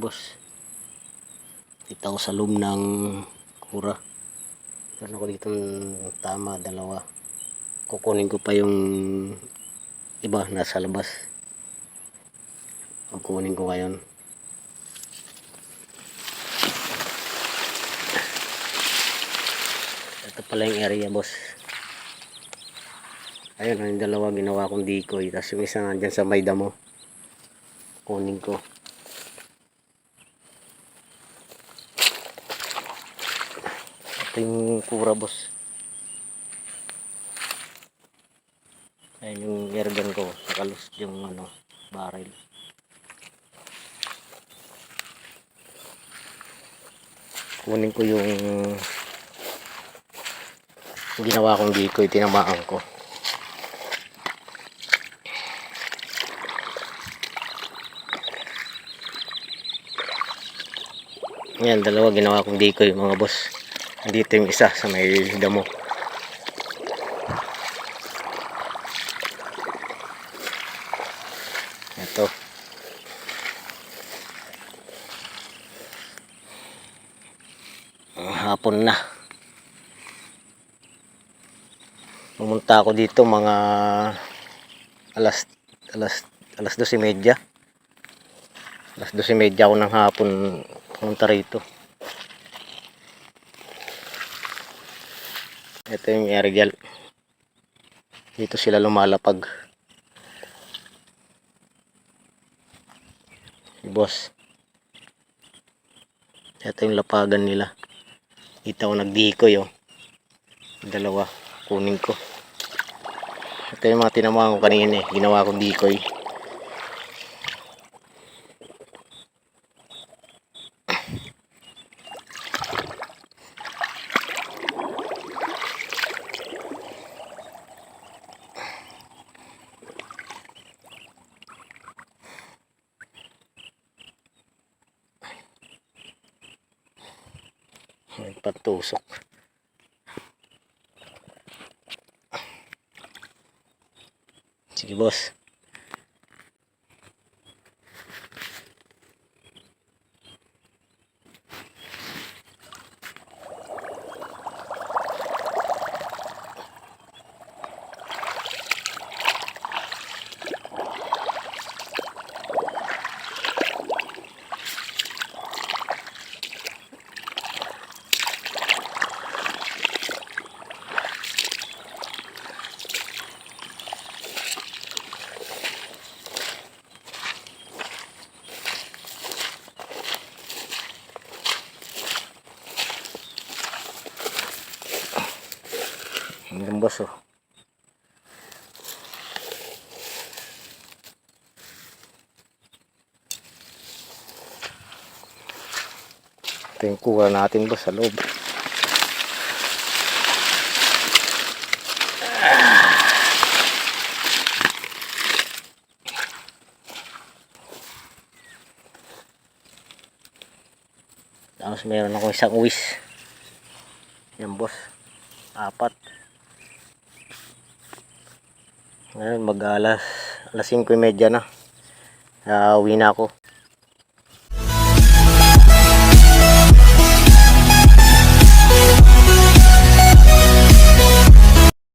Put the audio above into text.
boss. Dito ako sa loob ng kura. Meron ako dito tama, dalawa. Kukunin ko pa yung iba nasa labas. Kukunin ko ngayon. Ito pala yung area, boss. Ayun, yung dalawa ginawa kong decoy. Tapos yung isa nandyan sa may damo. Kunin ko. Ito yung kura, boss. Ayun yung airgun ko. Nakalus yung barrel. Kunin ko yung ginawa kong decoy. Tinamaan ko. Yan, dalawa ginawa kong decoy, mga boss. Dito yung isa sa may damo. Ito. Hapon na. Pumunta ako dito mga alas 12:30. Alas 12:30 ako ng hapon pumunta rito. Ito yung area. Dito sila lumalapag. Boss. Ito yung lapagan nila. Dito ako nagdikoy, oh. Dalawa. Kunin ko. Ito yung mga tinamaan ko kanina, eh. Ginawa kong decoy. May patusok. Sige, boss. Yung boss, oh. Ito yung kuha natin, boss, sa loob. Tapos meron akong isang uwis. Yan, boss. 4. Ngayon alas 5:30 na. Uwi na ako.